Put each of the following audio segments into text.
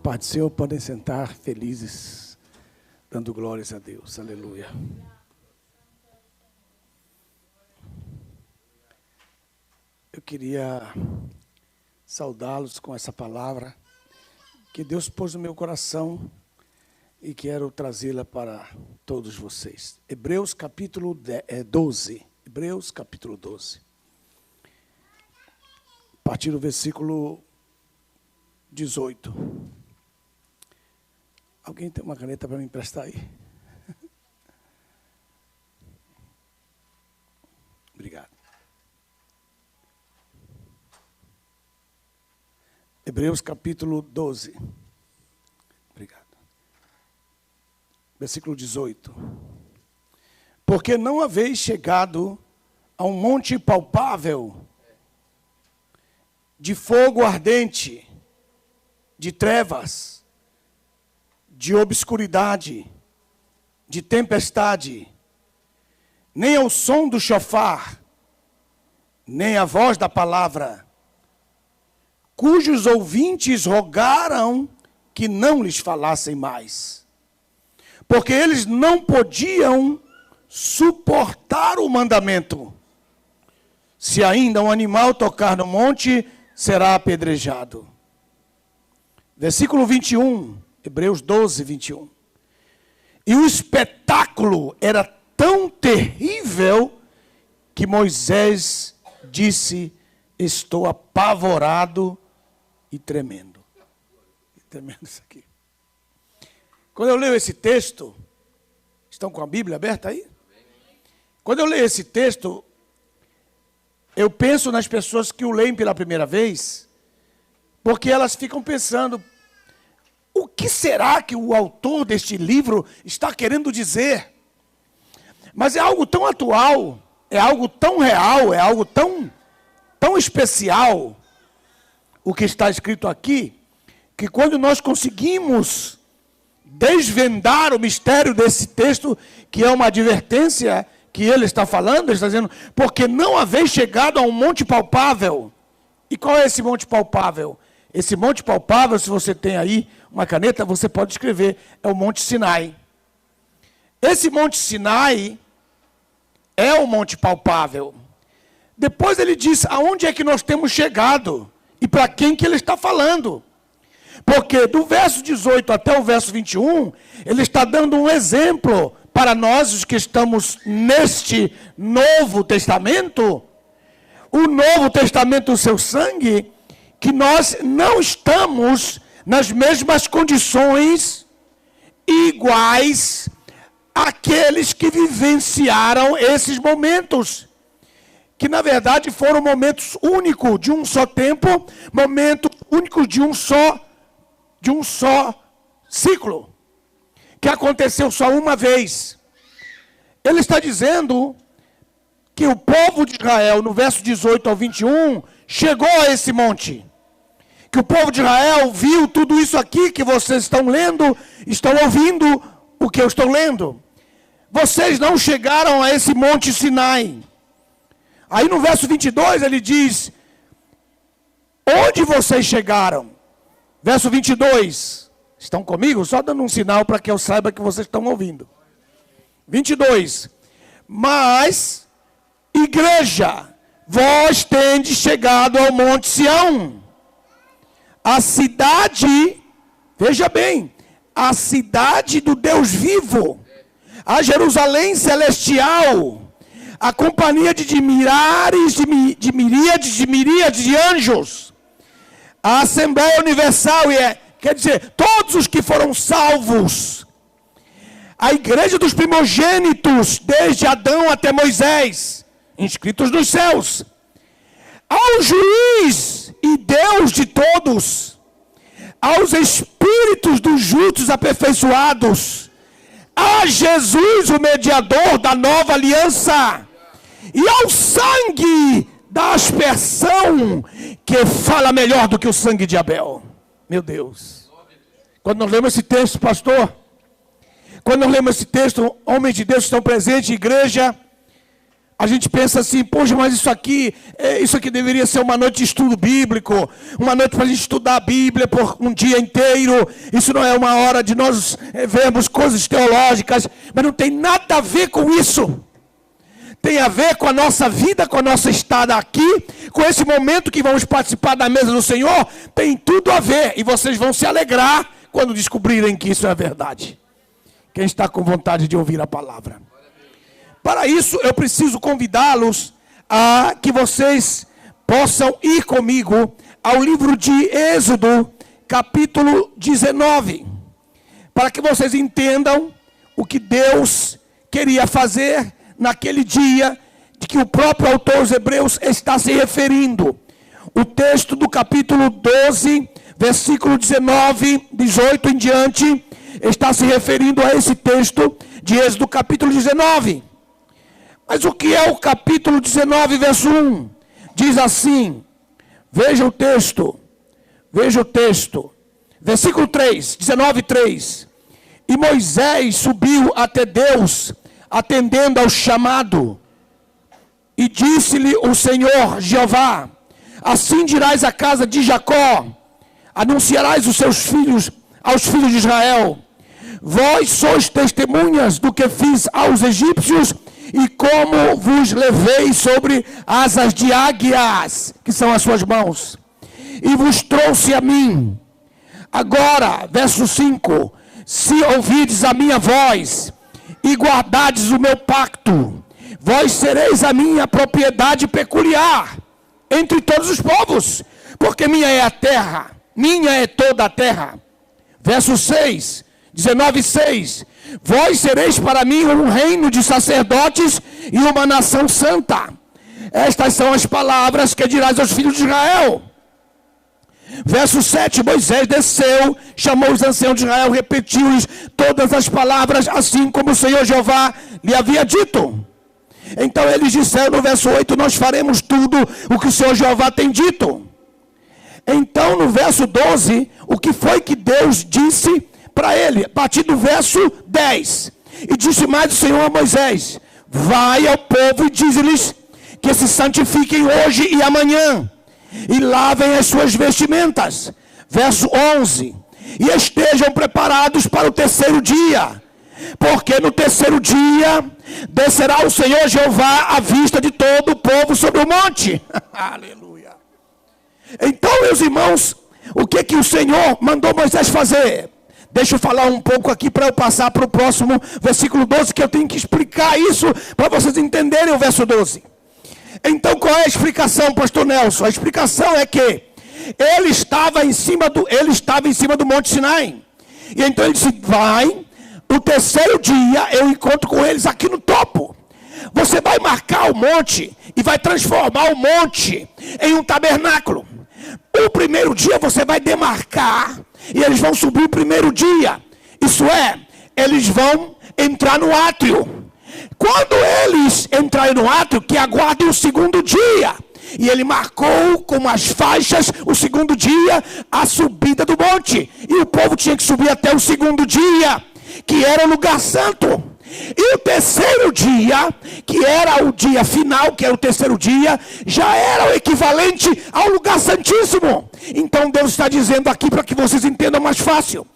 Pai do Senhor, podem sentar felizes, dando glórias a Deus. Aleluia. Eu queria saudá-los com essa palavra que Deus pôs no meu coração e quero trazê-la para todos vocês. Hebreus capítulo 12. Hebreus capítulo 12. A partir do versículo 18. Alguém tem uma caneta para me emprestar aí? Obrigado. Hebreus capítulo 12. Obrigado. Versículo 18. Porque não haveis chegado a um monte palpável, de fogo ardente, de trevas, de obscuridade, de tempestade, nem ao som do chofar, nem à voz da palavra, cujos ouvintes rogaram que não lhes falassem mais, porque eles não podiam suportar o mandamento. Se ainda um animal tocar no monte, será apedrejado. Versículo 21. Hebreus 12, 21. E o espetáculo era tão terrível que Moisés disse: estou apavorado e tremendo. Tremendo isso aqui. Quando eu leio esse texto, estão com a Bíblia aberta aí? Quando eu leio esse texto, eu penso nas pessoas que o leem pela primeira vez, porque elas ficam pensando: o que será que o autor deste livro está querendo dizer? Mas é algo tão atual, é algo tão real, é algo tão especial, o que está escrito aqui, que quando nós conseguimos desvendar o mistério desse texto, que é uma advertência que ele está falando, ele está dizendo: porque não haveis chegado a um monte palpável. E qual é esse monte palpável? Esse monte palpável, se você tem aí uma caneta, você pode escrever, é o Monte Sinai. Esse Monte Sinai é o monte palpável. Depois ele diz aonde é que nós temos chegado e para quem que ele está falando. Porque do verso 18 até o verso 21, ele está dando um exemplo para nós, os que estamos neste Novo Testamento, o Novo Testamento, o seu sangue, que nós não estamos nas mesmas condições iguais àqueles que vivenciaram esses momentos, que na verdade foram momentos únicos de um só tempo, momentos únicos de um só ciclo, que aconteceu só uma vez. Ele está dizendo que o povo de Israel, no verso 18 ao 21, chegou a esse monte. Que o povo de Israel viu tudo isso aqui que vocês estão lendo, estão ouvindo o que eu estou lendo. Vocês não chegaram a esse monte Sinai. Aí no verso 22 ele diz: onde vocês chegaram? Verso 22. Estão comigo? Só dando um sinal para que eu saiba que vocês estão ouvindo. 22. Mas, igreja, vós tendes chegado ao monte Sião, a cidade, veja bem, a cidade do Deus vivo, a Jerusalém celestial, a companhia de milhares, de miríades de anjos, a Assembleia Universal, quer dizer, todos os que foram salvos, a igreja dos primogênitos, desde Adão até Moisés, inscritos nos céus, ao juiz e Deus de todos, aos espíritos dos justos aperfeiçoados, a Jesus, o mediador da nova aliança, e ao sangue da aspersão, que fala melhor do que o sangue de Abel. Meu Deus. Quando nós lemos esse texto, pastor, quando nós lemos esse texto, homens de Deus estão presentes, igreja, A gente pensa assim, poxa, mas isso aqui deveria ser uma noite de estudo bíblico, uma noite para a gente estudar a Bíblia por um dia inteiro. Isso não é uma hora de nós vermos coisas teológicas, mas não tem nada a ver com isso. Tem a ver com a nossa vida, com a nossa estada aqui, com esse momento que vamos participar da mesa do Senhor, tem tudo a ver. E vocês vão se alegrar quando descobrirem que isso é verdade. Quem está com vontade de ouvir a palavra? Para isso, eu preciso convidá-los a que vocês possam ir comigo ao livro de Êxodo, capítulo 19. Para que vocês entendam o que Deus queria fazer naquele dia de que o próprio autor aos Hebreus está se referindo. O texto do capítulo 12, versículo 19, 18 em diante, está se referindo a esse texto de Êxodo capítulo 19. Mas o que é o capítulo 19, verso 1? Diz assim, veja o texto, versículo 3, 19, 3. E Moisés subiu até Deus, atendendo ao chamado, e disse-lhe o Senhor Jeová, assim dirás à casa de Jacó, anunciarás os seus filhos, aos filhos de Israel, vós sois testemunhas do que fiz aos egípcios, e como vos levei sobre asas de águias, que são as suas mãos, e vos trouxe a mim. Agora, verso 5, se ouvides a minha voz, e guardardes o meu pacto, vós sereis a minha propriedade peculiar, entre todos os povos, porque minha é a terra, minha é toda a terra. Verso 6, 19:6, vós sereis para mim um reino de sacerdotes e uma nação santa. Estas são as palavras que dirás aos filhos de Israel. Verso 7, Moisés desceu, chamou os anciãos de Israel, repetiu-lhes todas as palavras, assim como o Senhor Jeová lhe havia dito. Então eles disseram no verso 8, nós faremos tudo o que o Senhor Jeová tem dito. Então no verso 12, o que foi que Deus disse para ele? A partir do verso 10. E disse mais o Senhor a Moisés, vai ao povo e diz-lhes que se santifiquem hoje e amanhã, e lavem as suas vestimentas. Verso 11. E estejam preparados para o terceiro dia, porque no terceiro dia descerá o Senhor Jeová à vista de todo o povo sobre o monte. Aleluia. Então, meus irmãos, o que o Senhor mandou Moisés fazer? Deixa eu falar um pouco aqui para eu passar para o próximo versículo 12, que eu tenho que explicar isso para vocês entenderem o verso 12. Então qual é a explicação, pastor Nelson? A explicação é que ele estava em cima do Monte Sinai. E então ele disse, vai, o terceiro dia eu encontro com eles aqui no topo. Você vai marcar o monte e vai transformar o monte em um tabernáculo. O primeiro dia você vai demarcar e eles vão subir o primeiro dia. Isso é, eles vão entrar no átrio. Quando eles entrarem no átrio, que aguardem o segundo dia. E ele marcou com as faixas o segundo dia, a subida do monte. E o povo tinha que subir até o segundo dia, que era o lugar santo. E o terceiro dia, que era o dia final, que era o terceiro dia, já era o equivalente ao lugar santíssimo. Então Deus está dizendo aqui para que vocês entendam mais fácil.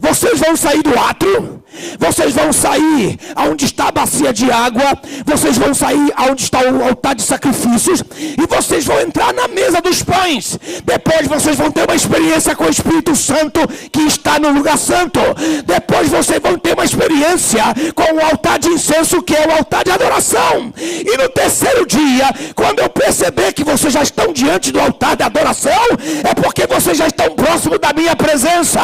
Vocês vão sair do átrio, vocês vão sair aonde está a bacia de água, vocês vão sair aonde está o altar de sacrifícios, e vocês vão entrar na mesa dos pães. Depois vocês vão ter uma experiência com o Espírito Santo que está no lugar santo. Depois vocês vão ter uma experiência com o altar de incenso, que é o altar de adoração. E no terceiro dia, quando eu perceber que vocês já estão diante do altar de adoração, é porque vocês já estão próximos da minha presença.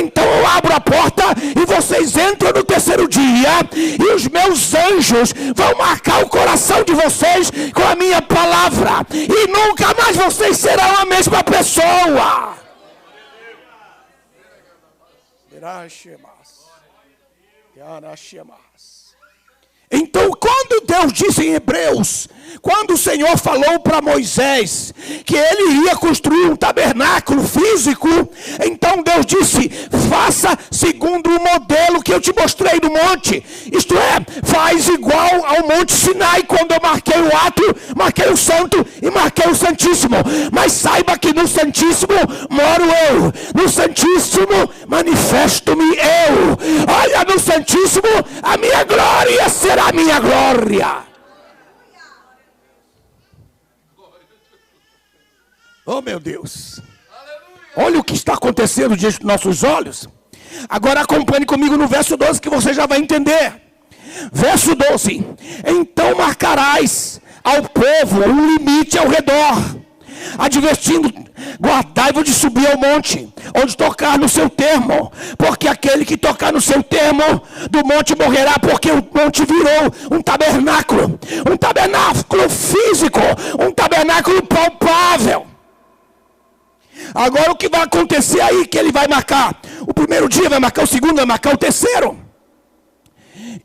Então eu abro a porta e vocês entram no terceiro dia, e os meus anjos vão marcar o coração de vocês com a minha palavra, e nunca mais vocês serão a mesma pessoa. Então, quando Deus disse em Hebreus, quando o Senhor falou para Moisés que ele ia construir um tabernáculo físico, então Deus disse, faça segundo o modelo que que eu te mostrei no monte. Isto é, faz igual ao Monte Sinai, quando eu marquei o ato, marquei o santo e marquei o santíssimo. Mas saiba que no santíssimo moro eu. No santíssimo manifesto-me eu. Olha, no santíssimo a minha glória será a minha glória. Oh, meu Deus. Olha o que está acontecendo diante dos nossos olhos. Agora acompanhe comigo no verso 12 que você já vai entender. Verso 12. Então marcarás ao povo um limite ao redor, advertindo: guardai-vos de subir ao monte, onde tocar no seu termo, porque aquele que tocar no seu termo do monte morrerá, porque o monte virou um tabernáculo físico, um tabernáculo palpável. Agora o que vai acontecer aí, que ele vai marcar o primeiro dia, vai marcar o segundo, vai marcar o terceiro.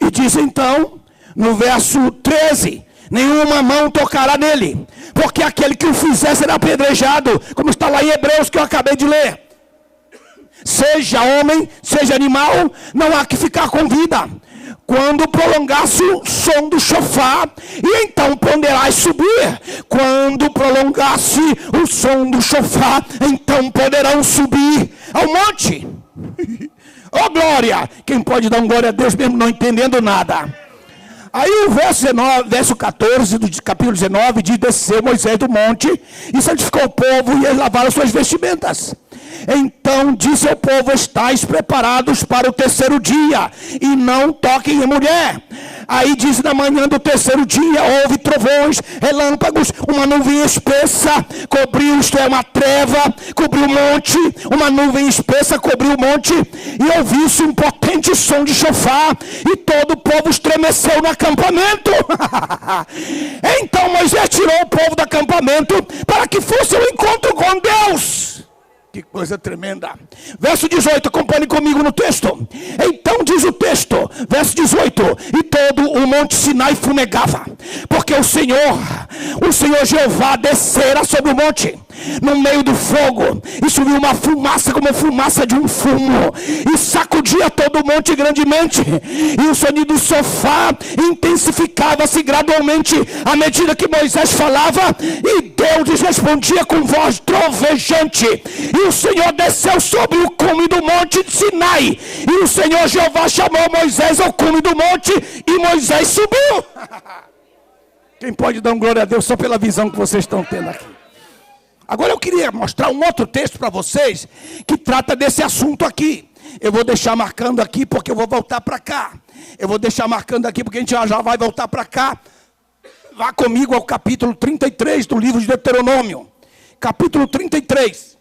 E diz então, no verso 13, nenhuma mão tocará nele, porque aquele que o fizer será apedrejado, como está lá em Hebreus, que eu acabei de ler. Seja homem, seja animal, não há que ficar com vida. Quando prolongasse o som do chofar, e então poderás subir. Quando prolongasse o som do chofar, então poderão subir ao monte. Oh, glória! Quem pode dar um glória a Deus mesmo não entendendo nada? Aí o verso 14 do capítulo 19 diz: desceu Moisés do monte e santificou o povo, e eles lavaram suas vestimentas. Então disse ao povo: estáis preparados para o terceiro dia, e não toquem em mulher. Aí diz: na manhã do terceiro dia houve trovões, relâmpagos, uma nuvem espessa cobriu, isto é, uma treva cobriu o monte, uma nuvem espessa cobriu o monte, e ouviu-se um potente som de chofar, e todo o povo estremeceu no acampamento. Então Moisés tirou o povo do acampamento para que fosse ao encontro com Deus. Que coisa tremenda. Verso 18, acompanhe comigo no texto. Então diz o texto, verso 18: e todo o monte Sinai fumegava, porque o Senhor Jeová descera sobre o monte, no meio do fogo, e subiu uma fumaça como fumaça de um fumo, e sacudia todo o monte grandemente, e o sonido do sofá intensificava-se gradualmente à medida que Moisés falava, e Deus lhes respondia com voz trovejante. E o Senhor desceu sobre o cume do monte de Sinai, e o Senhor Jeová chamou Moisés ao cume do monte, e Moisés subiu. Quem pode dar um glória a Deus só pela visão que vocês estão tendo aqui? Agora eu queria mostrar um outro texto para vocês que trata desse assunto aqui. Eu vou deixar marcando aqui porque eu vou voltar para cá. Eu vou deixar marcando aqui porque a gente já vai voltar para cá. Vá comigo ao capítulo 33 do livro de Deuteronômio. Capítulo 33.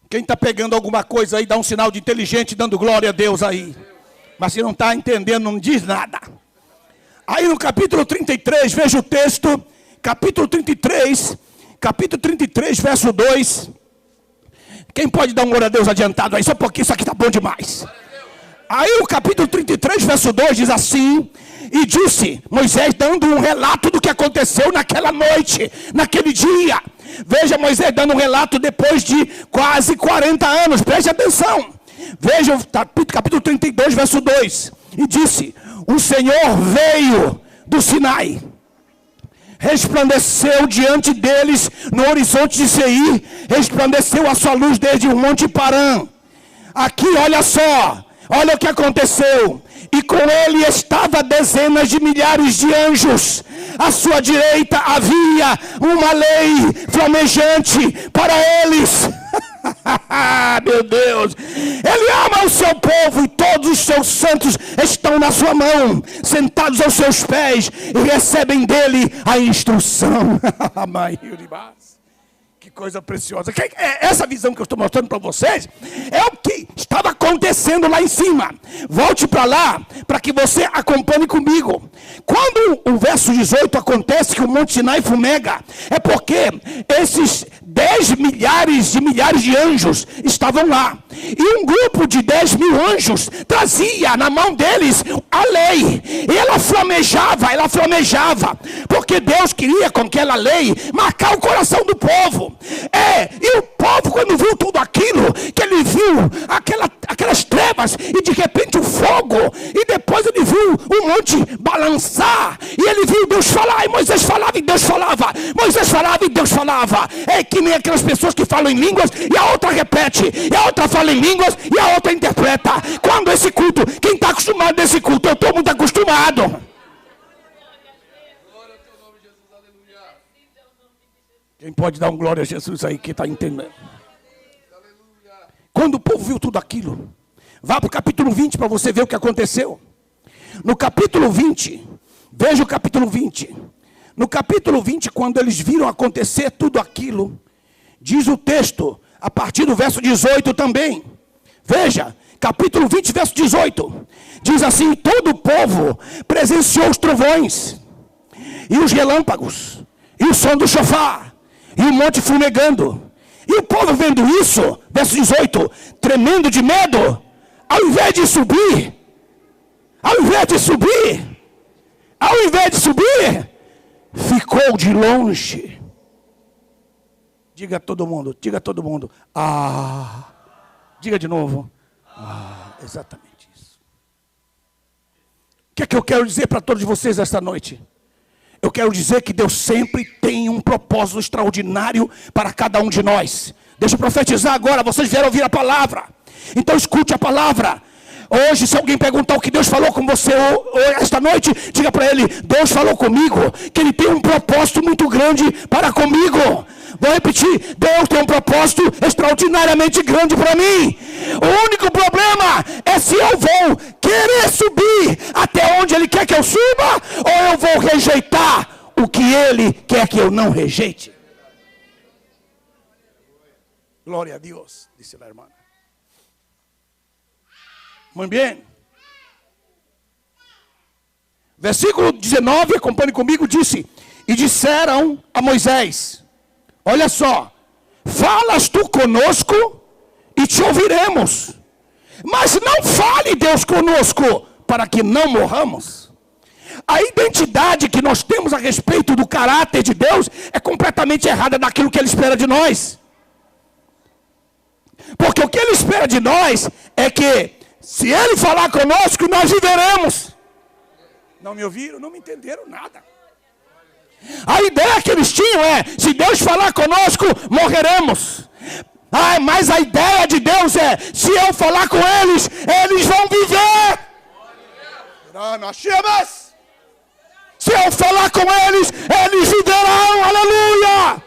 Quem está pegando alguma coisa aí, dá um sinal de inteligente, dando glória a Deus aí. Mas se não está entendendo, não diz nada. Aí no capítulo 33, veja o texto. Capítulo 33, verso 2. Quem pode dar um glória a Deus adiantado aí? Só um pouquinho, isso aqui está bom demais. Aí o capítulo 33, verso 2 diz assim: e disse Moisés, dando um relato do que aconteceu naquela noite, naquele dia. Veja Moisés dando um relato depois de quase 40 anos, preste atenção. Veja o capítulo 32, verso 2. E disse: o Senhor veio do Sinai, resplandeceu diante deles no horizonte de Seir, resplandeceu a sua luz desde o monte Parã. Aqui olha só, olha o que aconteceu. E com ele estava dezenas de milhares de anjos. À sua direita havia uma lei flamejante para eles. Meu Deus, ele ama o seu povo, e todos os seus santos estão na sua mão, sentados aos seus pés, e recebem dele a instrução. Que coisa preciosa. Essa visão que eu estou mostrando para vocês é o que estava acontecendo lá em cima. Volte para lá para que você acompanhe comigo. Quando o verso 18 acontece que o Monte Sinai fumega, é porque esses 10 milhares de anjos estavam lá. E um grupo de 10 mil anjos trazia na mão deles a lei. E ela ela flamejava, porque Deus queria com aquela lei marcar o coração do povo. E o povo, quando viu tudo aquilo, que ele viu aquelas trevas, e de repente o fogo, e depois ele viu o monte balançar, e ele viu Deus falar, e Moisés falava e Deus falava, Moisés falava e Deus falava. É que nem aquelas pessoas que falam em línguas, e a outra repete, e a outra fala em línguas, e a outra interpreta. Quando esse culto, quem está acostumado nesse culto, eu estou muito acostumado. Quem pode dar um glória a Jesus aí que está entendendo? Quando o povo viu tudo aquilo, vá para o capítulo 20 para você ver o que aconteceu. No capítulo 20, veja o capítulo 20. No capítulo 20, quando eles viram acontecer tudo aquilo, diz o texto, a partir do verso 18 também. Veja, capítulo 20, verso 18. Diz assim: todo o povo presenciou os trovões, e os relâmpagos, e o som do chofar, e o monte fumegando. E o povo vendo isso, verso 18, tremendo de medo, ao invés de subir, ficou de longe. Diga a todo mundo, diga de novo, exatamente isso. O que é que eu quero dizer para todos vocês esta noite? Eu quero dizer que Deus sempre tem um propósito extraordinário para cada um de nós. Deixa eu profetizar agora, vocês vieram ouvir a palavra. Então escute a palavra. Hoje, se alguém perguntar o que Deus falou com você esta noite, diga para ele: Deus falou comigo, que Ele tem um propósito muito grande para comigo. Vou repetir: Deus tem um propósito extraordinariamente grande para mim. O único problema é se eu vou querer subir até onde Ele quer que eu suba, ou eu vou rejeitar o que Ele quer que eu não rejeite. Glória a Deus, disse a irmã. Muito bem. Versículo 19, acompanhe comigo, disse: e disseram a Moisés, olha só, falas tu conosco e te ouviremos, mas não fale Deus conosco, para que não morramos. A identidade que nós temos a respeito do caráter de Deus é completamente errada daquilo que Ele espera de nós. Porque o que Ele espera de nós é que, se Ele falar conosco, nós viveremos. Não me ouviram? Não me entenderam nada. A ideia que eles tinham é: se Deus falar conosco, morreremos. Mas a ideia de Deus é: se eu falar com eles, eles vão viver. Se eu falar com eles, eles viverão. Aleluia.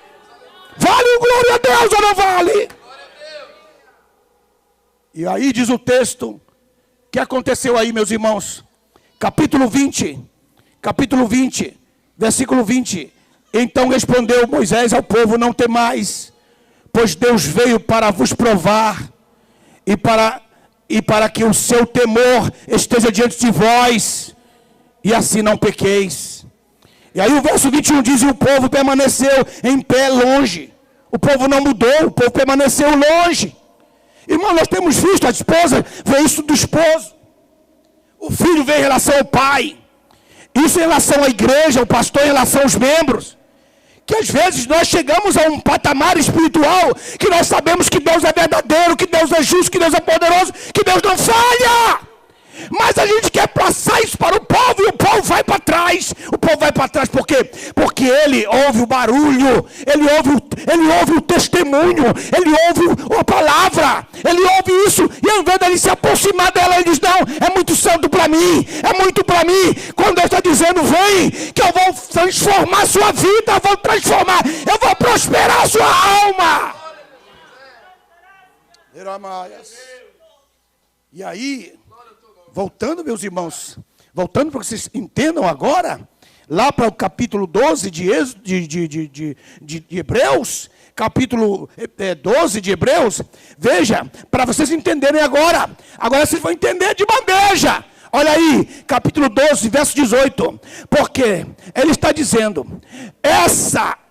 Vale o glória a Deus ou não vale? E aí diz o texto, o que aconteceu aí, meus irmãos? Capítulo 20, versículo 20. Então respondeu Moisés ao povo: não temais, pois Deus veio para vos provar, e para que o seu temor esteja diante de vós, e assim não pequeis. E aí o verso 21 diz: e o povo permaneceu em pé longe. O povo não mudou, o povo permaneceu longe. Irmão, nós temos visto a esposa ver isso do esposo, o filho vê em relação ao pai, isso em relação à igreja, o pastor em relação aos membros. Que às vezes nós chegamos a um patamar espiritual que nós sabemos que Deus é verdadeiro, que Deus é justo, que Deus é poderoso, que Deus não falha. Mas a gente quer passar isso para o povo, e o povo vai para trás. O povo vai para trás por quê? Porque ele ouve o barulho, ele ouve o testemunho, ele ouve a palavra, ele ouve isso, e ao invés dele se aproximar dela, ele diz: não, é muito santo para mim, é muito para mim. Quando Deus está dizendo: vem, que eu vou transformar a sua vida, eu vou transformar, eu vou prosperar a sua alma. E aí, voltando, meus irmãos, voltando para que vocês entendam agora, lá para o capítulo 12 de Hebreus, capítulo 12 de Hebreus, veja, para vocês entenderem agora vocês vão entender de bandeja. Olha aí, capítulo 12, verso 18, porque ele está dizendo: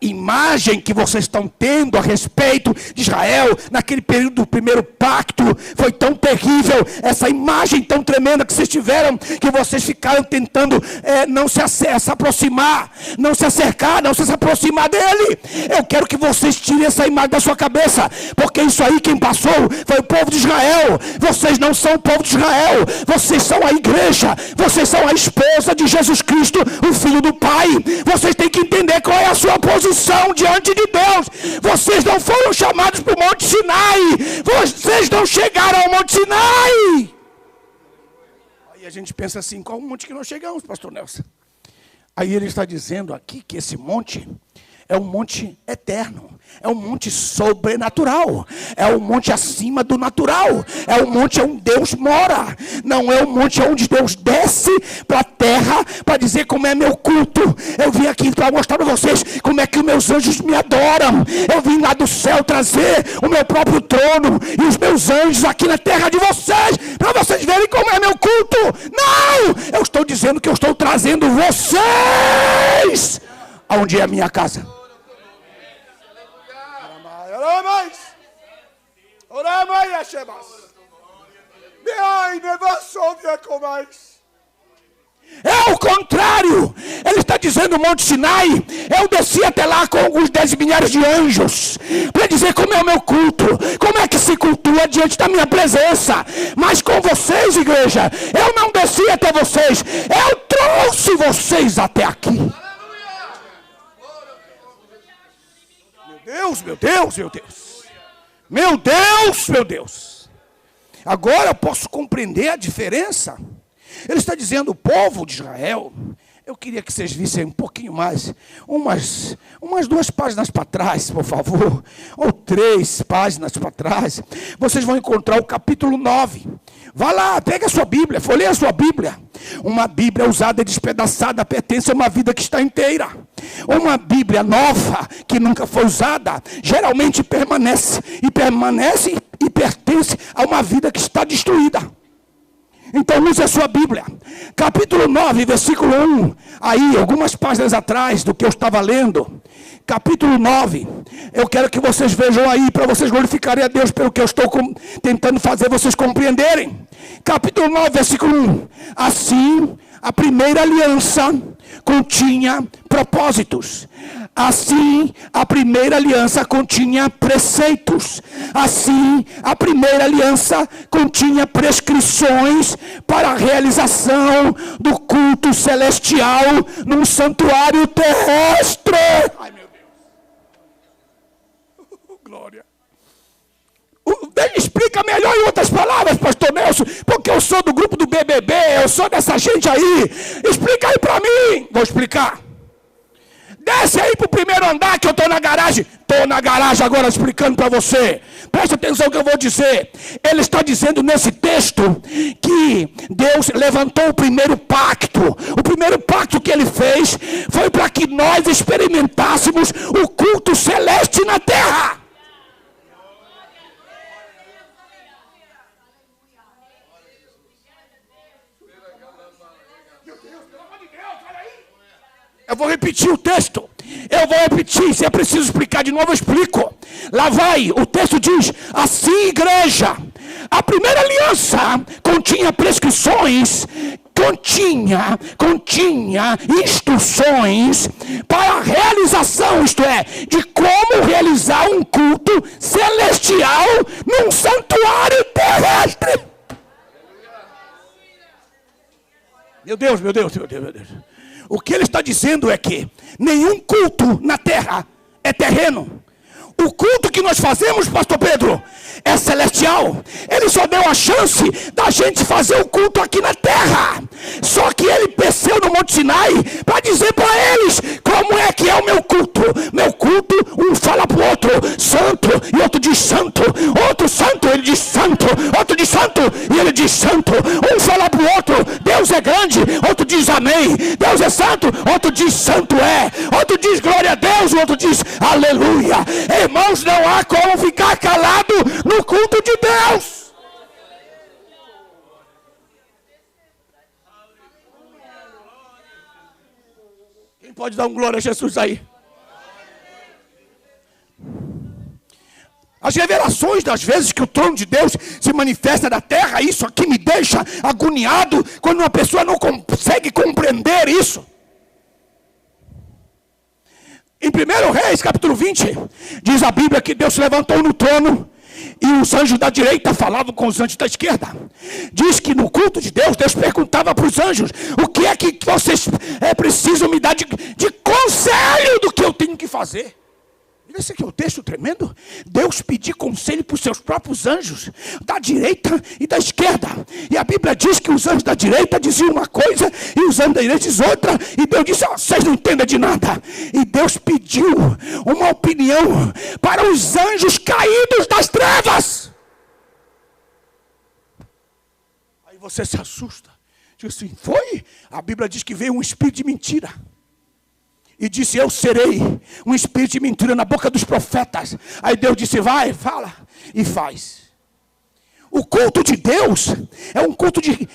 imagem que vocês estão tendo a respeito de Israel, naquele período do primeiro pacto, foi tão terrível, essa imagem tão tremenda que vocês tiveram, que vocês ficaram tentando não se aproximar, não se acercar, não se aproximar dele. Eu quero que vocês tirem essa imagem da sua cabeça, porque isso aí quem passou foi o povo de Israel. Vocês não são o povo de Israel, vocês são a igreja, vocês são a esposa de Jesus Cristo, o Filho do Pai. Vocês têm que entender qual é a sua posição diante de Deus. Vocês não foram chamados para o Monte Sinai, vocês não chegaram ao Monte Sinai. Aí a gente pensa assim, qual monte que nós chegamos, pastor Nelson? Aí ele está dizendo aqui que esse monte é um monte eterno, é um monte sobrenatural, é um monte acima do natural, é um monte onde Deus mora, não é um monte onde Deus desce para a terra para dizer como é meu culto. Eu vim aqui para mostrar para vocês como é que os meus anjos me adoram. Eu vim lá do céu trazer o meu próprio trono e os meus anjos aqui na terra de vocês, para vocês verem como é meu culto. Não, eu estou dizendo que eu estou trazendo vocês aonde é a minha casa. É o contrário. Ele está dizendo no Monte Sinai, eu desci até lá com alguns 10 milhares de anjos, para dizer como é o meu culto, como é que se cultua diante da minha presença. Mas com vocês, igreja, eu não desci até vocês, eu trouxe vocês até aqui. Meu Deus, meu Deus. Meu Deus, meu Deus. Agora eu posso compreender a diferença. Ele está dizendo, o povo de Israel, eu queria que vocês vissem um pouquinho mais, umas 2 páginas para trás, por favor, ou 3 páginas para trás, vocês vão encontrar o capítulo 9. Vá lá, pega a sua Bíblia, folheia a sua Bíblia. Uma Bíblia usada e despedaçada pertence a uma vida que está inteira. Uma Bíblia nova, que nunca foi usada, geralmente permanece e pertence a uma vida que está destruída. Então use a sua Bíblia, capítulo 9, versículo 1, aí algumas páginas atrás do que eu estava lendo, capítulo 9, eu quero que vocês vejam aí, para vocês glorificarem a Deus pelo que eu estou tentando fazer vocês compreenderem. Capítulo 9, versículo 1, assim a primeira aliança continha propósitos. Assim, a primeira aliança continha preceitos. Assim, a primeira aliança continha prescrições para a realização do culto celestial num santuário terrestre. Ai, meu Deus. Glória. Explica melhor em outras palavras, pastor Nelson, porque eu sou do grupo do BBB, eu sou dessa gente aí. Explica aí para mim. Vou explicar. Desce aí para o primeiro andar que eu estou na garagem. Estou na garagem agora explicando para você. Preste atenção no que eu vou dizer. Ele está dizendo nesse texto que Deus levantou o primeiro pacto. O primeiro pacto que ele fez foi para que nós experimentássemos o culto celeste na terra. Eu vou repetir o texto. Eu vou repetir. Se é preciso explicar de novo, eu explico. Lá vai. O texto diz: assim, igreja, a primeira aliança continha prescrições, continha instruções para a realização, isto é, de como realizar um culto celestial num santuário terrestre. Meu Deus, meu Deus, meu Deus, meu Deus. O que ele está dizendo é que nenhum culto na terra é terreno. O culto que nós fazemos, pastor Pedro, é celestial. Ele só deu a chance da gente fazer o culto aqui na terra. Só que ele desceu no Monte Sinai para dizer para eles como é que é o meu culto. Meu culto, um fala para o outro, santo, e outro diz santo. Outro santo, ele diz santo. Outro diz santo, e ele diz santo. Um fala para o outro, Deus é grande. Outro diz amém. Deus é santo. Outro diz santo é. Outro diz glória a Deus. O outro diz aleluia. Irmãos, não há como ficar calado no culto de Deus. Quem pode dar um glória a Jesus aí? As revelações das vezes que o trono de Deus se manifesta na terra, isso aqui me deixa agoniado quando uma pessoa não consegue compreender isso. Em 1 Reis, capítulo 20, diz a Bíblia que Deus se levantou no trono e os anjos da direita falavam com os anjos da esquerda. Diz que no culto de Deus, Deus perguntava para os anjos: o que é que vocês precisam me dar de conselho do que eu tenho que fazer? Esse aqui é o texto tremendo. Deus pediu conselho para os seus próprios anjos, da direita e da esquerda. E a Bíblia diz que os anjos da direita diziam uma coisa e os anjos da direita diziam outra. E Deus disse: vocês não entendem de nada. E Deus pediu uma opinião para os anjos caídos das trevas. Aí você se assusta. Diz assim: foi? A Bíblia diz que veio um espírito de mentira e disse: eu serei um espírito de mentira na boca dos profetas. Aí Deus disse: vai, fala e faz. O culto de Deus é um culto de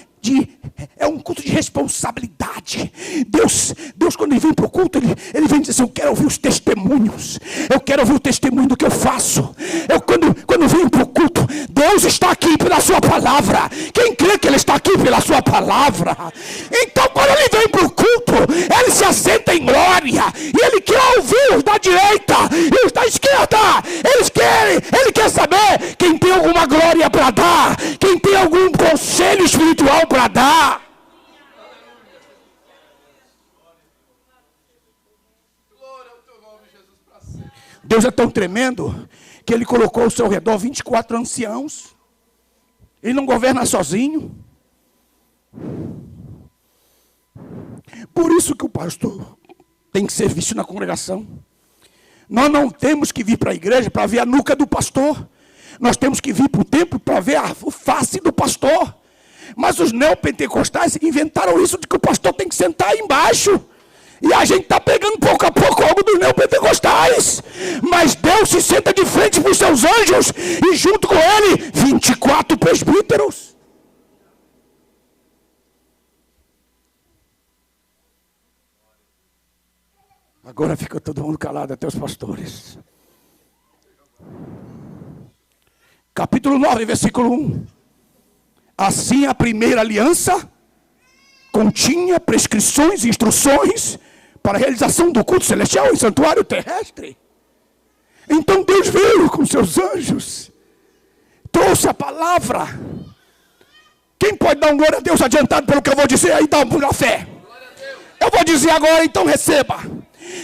responsabilidade. Deus quando ele vem para o culto, ele vem dizer assim: eu quero ouvir os testemunhos. Eu quero ouvir o testemunho do que eu faço. Quando vem para o culto, Deus está aqui pela sua palavra. Quem crê que ele está aqui pela sua palavra? Então quando ele vem para o culto, ele se assenta em glória. E ele quer ouvir os da direita e os da esquerda. Ele quer saber quem tem alguma glória para dar, quem tem algum conselho espiritual para dar. Deus é tão tremendo que ele colocou ao seu redor 24 anciãos. Ele não governa sozinho. Por isso que o pastor tem que ser visto na congregação. Nós não temos que vir para a igreja para ver a nuca do pastor. Nós temos que vir para o templo para ver a face do pastor. Mas os neopentecostais inventaram isso de que o pastor tem que sentar aí embaixo. E a gente está pegando pouco a pouco algo dos neopentecostais. Mas Deus se senta de frente para os seus anjos e junto com ele 24 presbíteros. Agora fica todo mundo calado, até os pastores. Capítulo 9, versículo 1. Assim a primeira aliança continha prescrições e instruções para a realização do culto celestial em santuário terrestre. Então Deus veio com seus anjos, trouxe a palavra. Quem pode dar um glória a Deus adiantado pelo que eu vou dizer aí, dá uma fé? Eu vou dizer agora, então receba.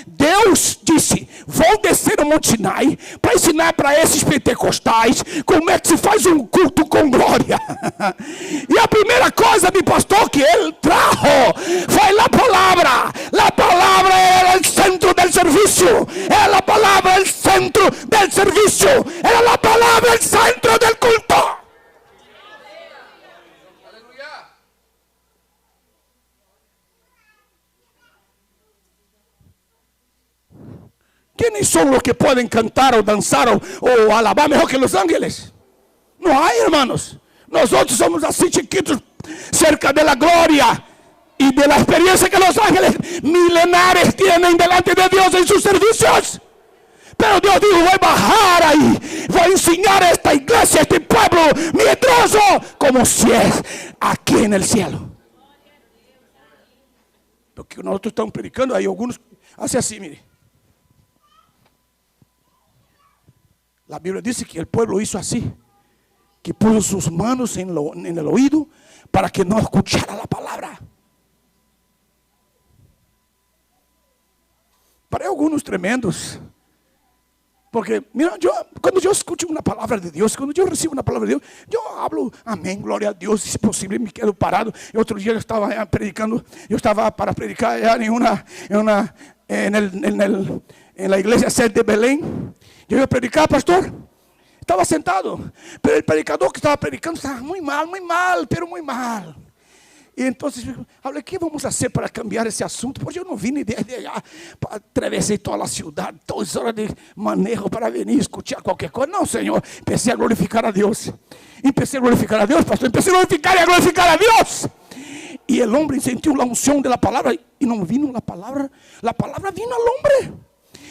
Deus disse: vou descer o Monte Sinai para ensinar para esses pentecostais como é que se faz um culto com glória. E a primeira coisa, meu pastor, que ele trajo foi a palavra. A palavra era o centro do serviço. Era a palavra el centro del serviço. Era a palavra el centro del culto. ¿Quiénes son los que pueden cantar o danzar o alabar mejor que los ángeles? No hay, hermanos. Nosotros somos así chiquitos cerca de la gloria y de la experiencia que los ángeles milenares tienen delante de Dios en sus servicios. Pero Dios dijo: voy a bajar ahí, voy a enseñar a esta iglesia, a este pueblo medroso, como si es aquí en el cielo. Porque nosotros estamos predicando, hay algunos hacen así, mire. La Biblia dice que el pueblo hizo así, que puso sus manos en el oído para que no escuchara la palabra. Para algunos tremendos, porque mira, cuando yo escucho una palabra de Dios, cuando yo recibo una palabra de Dios, yo hablo amén, gloria a Dios, si es posible me quedo parado. Y otro día yo estaba predicando, yo estaba para predicar en la iglesia sede de Belén. Yo iba a predicar, pastor. Estaba sentado, pero el predicador que estaba predicando estaba muy mal, pero muy mal. E então, falei: o que vamos fazer para cambiar esse assunto? Porque eu não vim desde allá, atravessei toda a cidade, 2 horas de manejo para vir escutar qualquer coisa. Não, Senhor, empecé a glorificar a Deus. Empecé a glorificar a Deus, pastor. Empecé a glorificar e a glorificar a Deus. E o homem sentiu a unção da palavra e não vino a palavra vino ao homem.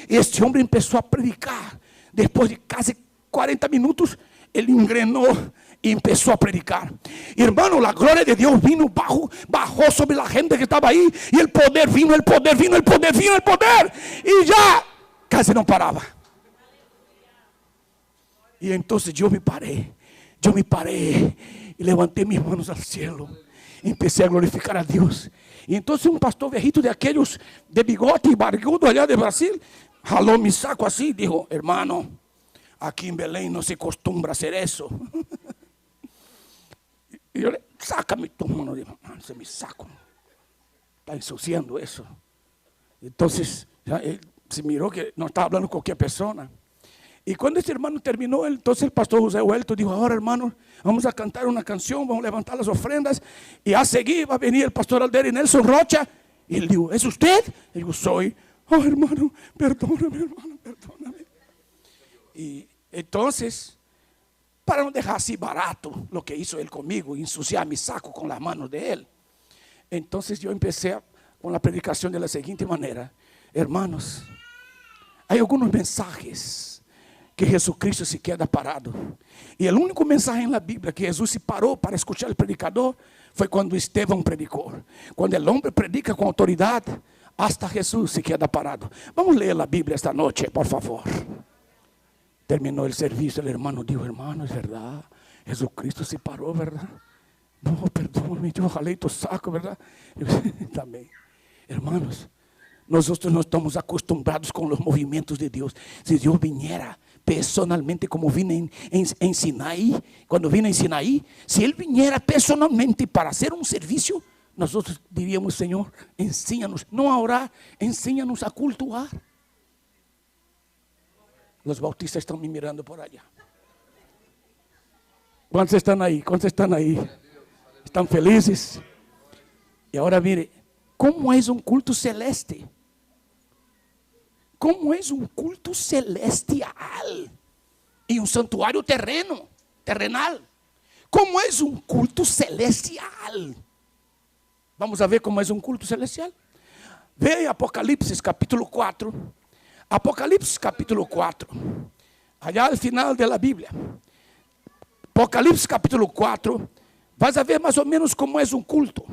E este homem começou a predicar, depois de quase 40 minutos, ele engrenou y empezó a predicar. Hermano, la gloria de Dios vino, bajó sobre la gente que estaba ahí, y el poder vino, el poder vino, el poder vino, el poder, y ya casi no paraba. Y entonces yo me paré y levanté mis manos al cielo. Empecé a glorificar a Dios. Y entonces un pastor viejito de aquellos de bigote y barrigudo allá de Brasil, jaló mi saco así y dijo: hermano, aquí en Belén no se acostumbra a hacer eso. Y yo le: sácame tu mano. Digo: ese es mi saco, está ensuciando eso. Entonces él se miró que no estaba hablando con cualquier persona. Y cuando ese hermano terminó, entonces el pastor José Huerto dijo: ahora, hermano, vamos a cantar una canción, vamos a levantar las ofrendas, y a seguir va a venir el pastor Alder y Nelson Rocha. Y él dijo: ¿es usted? Y digo: soy. Oh, hermano, perdóname, hermano, perdóname. Y entonces, para no dejar así barato lo que hizo él conmigo, ensuciar mi saco con las manos de él, entonces yo empecé con la predicación de la siguiente manera: hermanos, hay algunos mensajes que Jesucristo se queda parado. Y el único mensaje en la Biblia que Jesús se paró para escuchar al predicador fue cuando Esteban predicó. Cuando el hombre predica con autoridad, hasta Jesús se queda parado. Vamos a leer la Biblia esta noche, por favor. Terminó el servicio, el hermano dijo: hermano, es verdad, Jesucristo se paró, ¿verdad? No, perdóname, yo jalé tu saco, ¿verdad? También, hermanos, nosotros no estamos acostumbrados con los movimientos de Dios. Si Dios viniera personalmente, como vino en Sinaí, cuando vino en Sinaí, si Él viniera personalmente para hacer un servicio, nosotros diríamos: Señor, enséñanos, no a orar, enséñanos a cultuar. Los bautistas están me mirando por allá. ¿Cuántos están ahí? ¿Cuántos están ahí? ¿Están felices? Y ahora mire, ¿cómo es un culto celeste? ¿Cómo es un culto celestial y un santuario terrenal? ¿Cómo es un culto celestial? Vamos a ver cómo es un culto celestial. Ve Apocalipsis capítulo 4. Apocalipsis capítulo 4. Allá al final de la Biblia. Apocalipsis capítulo 4. Vas a ver más o menos cómo es un culto.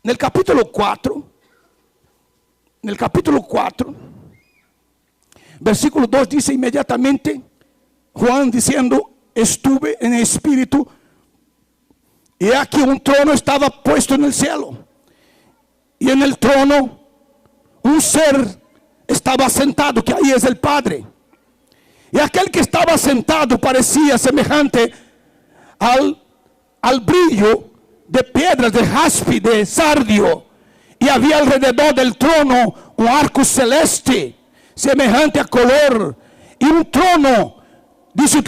En el capítulo 4. En el capítulo 4, versículo 2 dice: inmediatamente Juan diciendo: estuve en el espíritu, y aquí un trono estaba puesto en el cielo, y en el trono un ser estaba sentado, que ahí es el Padre. Y aquel que estaba sentado parecía semejante al brillo de piedras de jaspe, de sardio. Y había alrededor del trono un arco celeste, semejante a color. Y un trono, dice,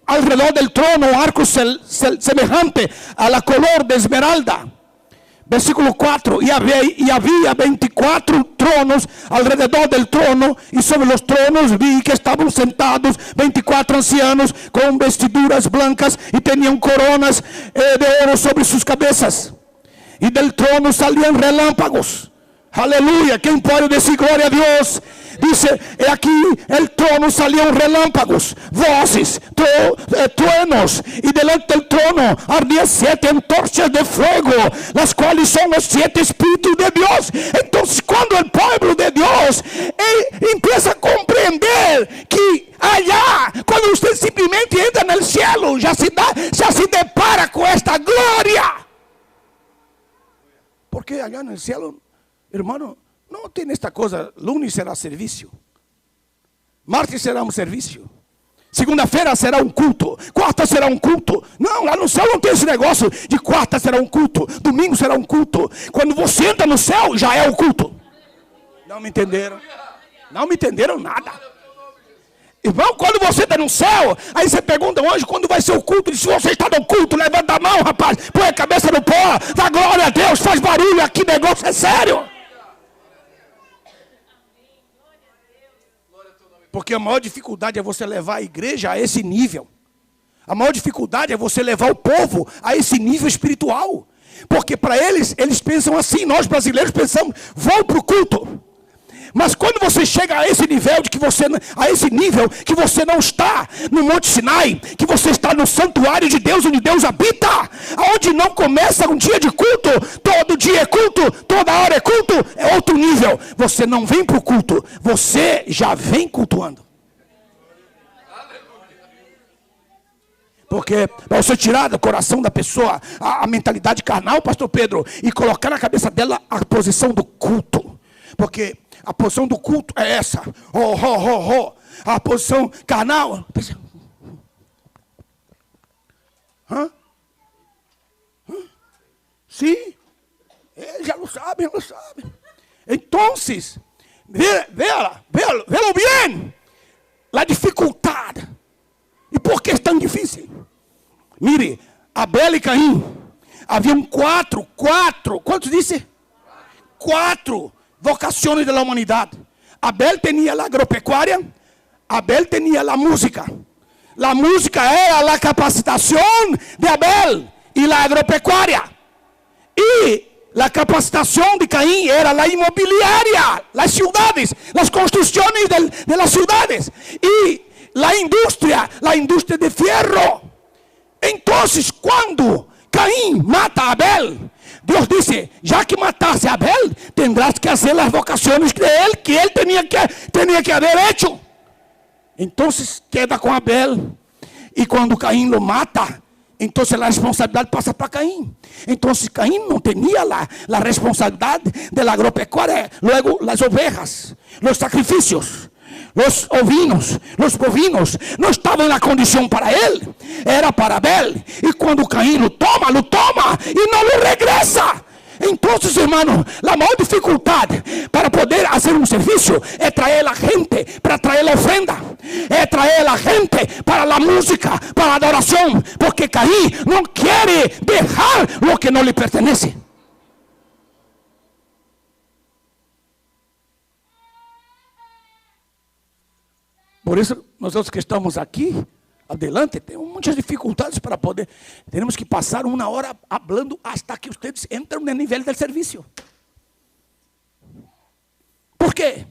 alrededor del trono un arco semejante a la color de esmeralda. Versículo 4. Y había 24 tronos alrededor del trono, y sobre los tronos vi que estaban sentados 24 ancianos con vestiduras blancas y tenían coronas de oro sobre sus cabezas. Y del trono salían relámpagos. Aleluya. ¿Quién puede decir gloria a Dios? Dice: aquí el trono salían relámpagos, voces, truenos, y delante del trono ardían 7 antorchas de fuego, las cuales son los 7 espíritus de Dios. Entonces, cuando el pueblo de Dios empieza a comprender que allá, cuando usted simplemente entra en el cielo, ya se depara con esta gloria. Porque allá en el cielo, hermano, no tiene esta cosa: lunes será servicio, martes será un servicio, segunda-feira será un culto, quarta será un culto. Não, lá no céu não tem esse negócio de quarta será um culto, domingo será um culto. Quando você entra no céu, já é o culto. Não me entenderam? Não me entenderam nada. Irmão, quando você está no céu, aí você pergunta: hoje quando vai ser o culto? E se você está no culto, levanta a mão, rapaz, põe a cabeça no pó, dá glória a Deus, faz barulho, aqui negócio é sério. Porque a maior dificuldade é você levar a igreja a esse nível. A maior dificuldade é você levar o povo a esse nível espiritual. Porque para eles pensam assim: nós brasileiros pensamos, vou para o culto. Mas quando você chega a esse nível que você não está no Monte Sinai, que você está no santuário de Deus, onde Deus habita, onde não começa um dia de culto, todo dia é culto, toda hora é culto, é outro nível. Você não vem para o culto, você já vem cultuando. Porque para você tirar do coração da pessoa a mentalidade carnal, pastor Pedro, e colocar na cabeça dela a posição do culto. Porque a posição do culto é essa. A posição carnal. Sim. Eles já não sabem. Então, velo bem. A dificuldade. E por que é tão difícil? Mire, Abel e Caim, haviam quatro, quantos disse? 4 vocações da humanidade. Abel tinha a agropecuária, Abel tinha a música. A música era a capacitação de Abel e a agropecuária. E a capacitação de Caim era a imobiliária, as cidades, as construções de las cidades. E a indústria de ferro. Então, quando Caim mata a Abel, Deus disse, já que matasse a Abel, tendrás que fazer as vocações que ele tinha que haver hecho. Então, queda com Abel. E quando Caim lo mata, então a responsabilidade passa para Caim. Então, Caim não tinha a responsabilidade da agropecuária, logo as ovelhas, os sacrifícios. Os ovinos, os bovinos, não estavam na condição para ele, era para Abel. E quando Caim lo toma e não lo regressa. Então, irmão, a maior dificuldade para poder fazer um serviço é trazer a gente para trazer a ofrenda, é trazer a gente para a música, para a adoração, porque Caim não quer deixar o que não lhe pertence. Por isso, nós outros que estamos aqui, adelante, temos muitas dificuldades para poder. Temos que passar 1 hora falando hasta que vocês entram no nível do serviço. ¿Por quê?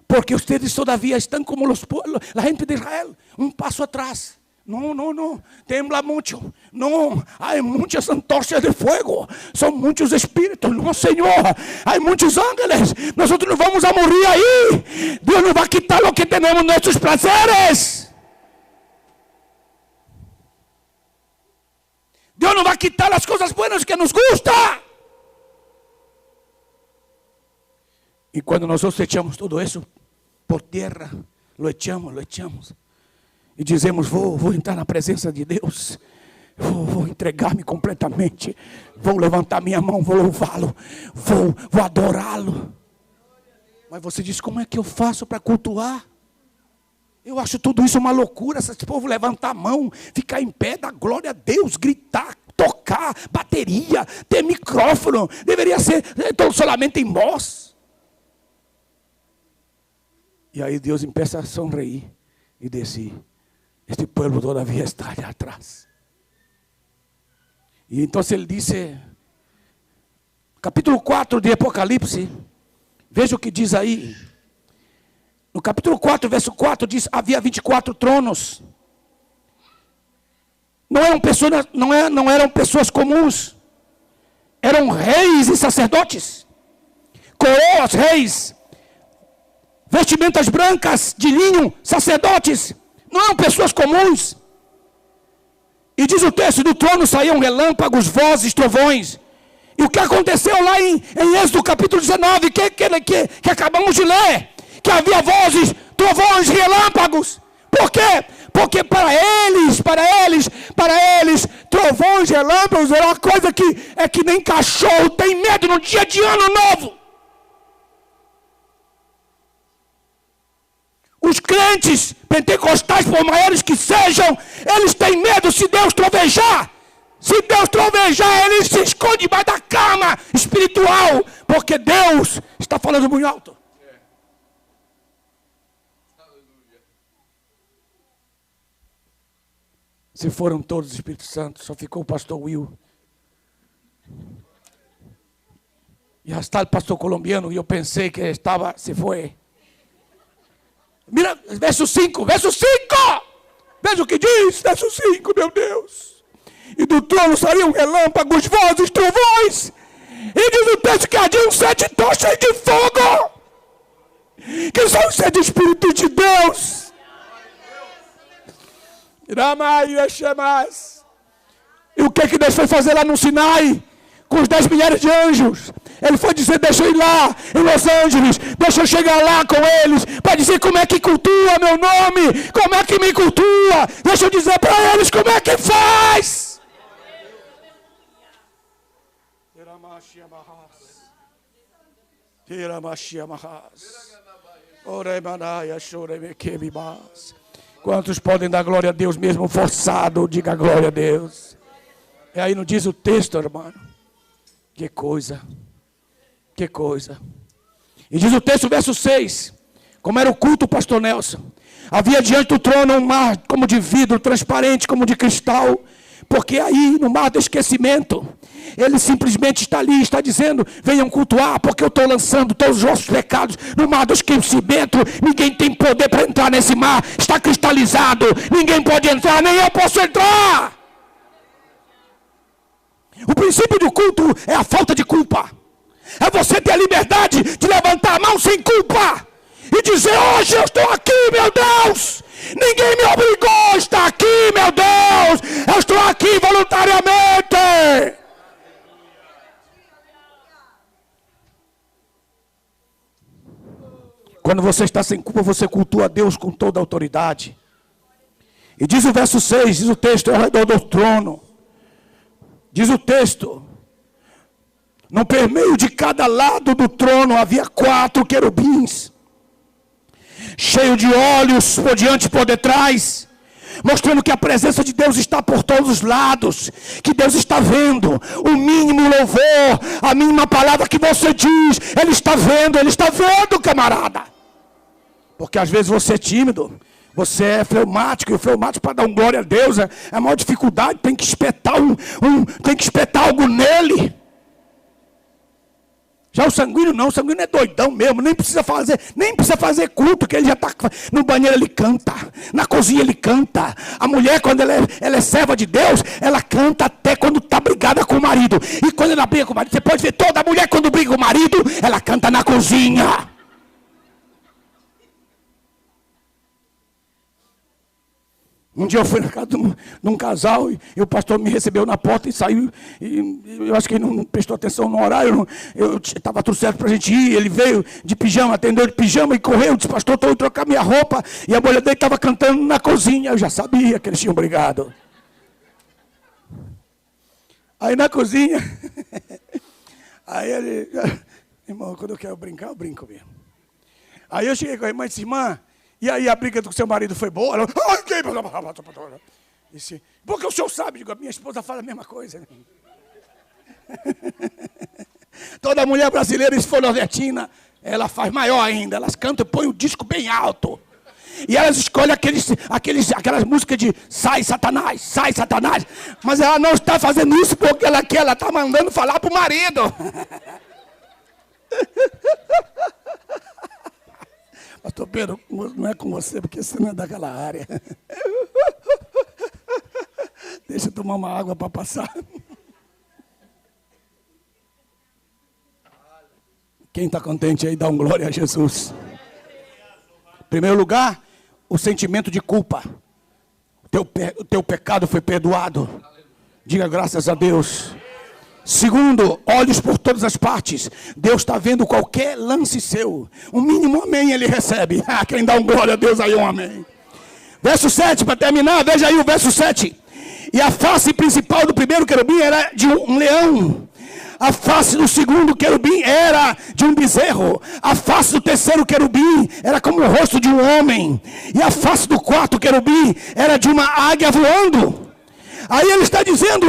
Porque vocês todavía estão como a gente de Israel, um passo atrás. Não, tembla muito. Não, há muitas antorchas de fogo. São muitos espíritos. Não, Senhor, há muitos ángeles. Nós não vamos a morrer aí. Deus não vai quitar o que temos nossos prazeres. Deus não vai quitar as coisas boas que nos gustam. E quando nós echamos tudo isso por terra, lo echamos. E dizemos, vou entrar na presença de Deus, vou entregar-me completamente, vou levantar minha mão, vou louvá-lo, vou adorá-lo. Mas você diz, como é que eu faço para cultuar? Eu acho tudo isso uma loucura, esse povo levantar a mão, ficar em pé, dar glória a Deus, gritar, tocar, bateria, ter micrófono, deveria ser somente em voz. E aí Deus começa a sorrir e dizer, este pueblo todavía está allá atrás. E então ele disse, capítulo 4 de Apocalipse, veja o que diz aí. No capítulo 4, verso 4, diz, havia 24 tronos. Não eram pessoas comuns. Eram reis e sacerdotes. Coroas, reis. Vestimentas brancas de linho, sacerdotes. Não eram pessoas comuns. E diz o texto, do trono saíam relâmpagos, vozes, trovões. E o que aconteceu lá em Êxodo capítulo 19, que acabamos de ler, que havia vozes, trovões, relâmpagos. Por quê? Porque para eles, trovões, relâmpagos era uma coisa que é que nem cachorro tem medo no dia de ano novo. Os crentes pentecostais, por maiores que sejam, eles têm medo se Deus trovejar. Se Deus trovejar, eles se escondem debaixo da cama espiritual, porque Deus está falando muito alto. Se foram todos os Espíritos Santos, só ficou o pastor Will. Já está o pastor colombiano e eu pensei que estava, se foi. Mira, verso 5, verso 5! Veja o que diz, verso 5, meu Deus. E do trono saíam relâmpagos, vozes, trovões. E diz o texto que ardiam 7 tochas de fogo. Que são os 7 Espíritos de Deus. E o que Deus foi fazer lá no Sinai? Com os 10 milhares de anjos. Ele foi dizer, deixa eu ir lá em Los Angeles, deixa eu chegar lá com eles, para dizer como é que cultua meu nome, como é que me cultua, deixa eu dizer para eles como é que faz. Quantos podem dar glória a Deus mesmo forçado? Diga glória a Deus. E aí não diz o texto, irmão. Que coisa. Que coisa. E diz o texto, verso 6. Como era o culto, pastor Nelson. Havia diante do trono um mar como de vidro, transparente como de cristal. Porque aí, no mar do esquecimento, ele simplesmente está ali, está dizendo, venham cultuar, porque eu estou lançando todos os vossos pecados no mar do esquecimento. Ninguém tem poder para entrar nesse mar. Está cristalizado. Ninguém pode entrar, nem eu posso entrar. O princípio do culto é a falta de culpa. É você ter a liberdade de levantar a mão sem culpa. E dizer, hoje eu estou aqui, meu Deus. Ninguém me obrigou a estar aqui, meu Deus. Eu estou aqui voluntariamente. Quando você está sem culpa, você cultua a Deus com toda a autoridade. E diz o verso 6, diz o texto, ao redor do trono. Diz o texto, no permeio de cada lado do trono havia 4 querubins, cheios de olhos por diante e por detrás, mostrando que a presença de Deus está por todos os lados, que Deus está vendo o mínimo louvor, a mínima palavra que você diz, Ele está vendo, camarada. Porque às vezes você é tímido, você é fleumático, e o fleumático para dar um glória a Deus é a maior dificuldade, tem que espetar tem que espetar algo nele. Já o sanguíneo não, o sanguíneo é doidão mesmo, nem precisa fazer culto, que ele já está no banheiro, ele canta, na cozinha ele canta. A mulher, quando ela é serva de Deus, ela canta até quando está brigada com o marido. E quando ela briga com o marido, você pode ver toda mulher quando briga com o marido, ela canta na cozinha. Um dia eu fui na casa de um casal e o pastor me recebeu na porta e saiu. E eu acho que ele não prestou atenção no horário. Eu estava tudo certo para a gente ir. Ele veio de pijama, atendeu de pijama e correu. Disse, pastor, estou indo trocar minha roupa. E a mulher dele estava cantando na cozinha. Eu já sabia que eles tinham brigado. Aí na cozinha, aí ele, irmão, quando eu quero brincar, eu brinco mesmo. Aí eu cheguei com a irmã e disse, irmã, e aí a briga do seu marido foi boa? Ela, disse, porque o senhor sabe, digo, a minha esposa fala a mesma coisa. Toda mulher brasileira, se for nordestina, ela faz maior ainda. Elas cantam e põem o disco bem alto. E elas escolhem aquelas músicas de sai Satanás, sai Satanás. Mas ela não está fazendo isso porque ela quer, ela está mandando falar para o marido. Pastor Pedro, não é com você, porque você não é daquela área. Deixa eu tomar uma água para passar. Quem está contente aí, dá um glória a Jesus. Em primeiro lugar, o sentimento de culpa. O teu pecado foi perdoado. Diga graças a Deus. Segundo, olhos por todas as partes. Deus está vendo qualquer lance seu. O mínimo amém ele recebe. Quem dá um glória a Deus aí, um amém. Verso 7, para terminar, veja aí o verso 7. E a face principal do primeiro querubim era de um leão. A face do segundo querubim era de um bezerro. A face do terceiro querubim era como o rosto de um homem. E a face do quarto querubim era de uma águia voando. Aí ele está dizendo,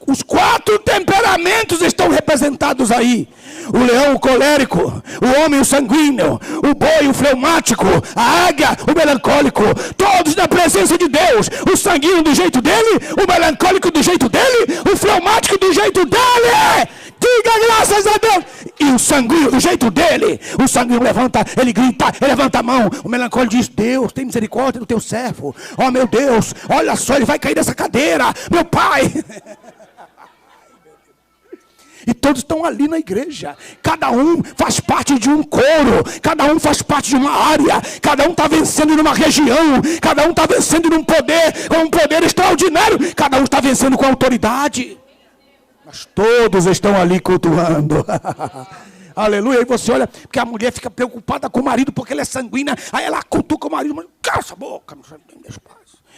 os 4 temperamentos estão representados aí. O leão, o colérico, o homem, o sanguíneo, o boi, o fleumático, a águia, o melancólico. Todos na presença de Deus. O sanguíneo do jeito dele, o melancólico do jeito dele, o fleumático do jeito dele. Diga graças a Deus. E o sanguíneo, do jeito dele, o sanguíneo levanta, ele grita, ele levanta a mão. O melancólico diz: Deus, tem misericórdia do teu servo. Oh meu Deus, olha só, ele vai cair dessa cadeira, meu pai. E todos estão ali na igreja. Cada um faz parte de um coro. Cada um faz parte de uma área. Cada um está vencendo numa região. Cada um está vencendo num poder, com um poder extraordinário. Cada um está vencendo com autoridade. Mas todos estão ali cultuando. Aleluia. E você olha, porque a mulher fica preocupada com o marido, porque ele é sanguínea. Aí ela cutuca o marido, cala essa boca, não sabe nem deixa paz.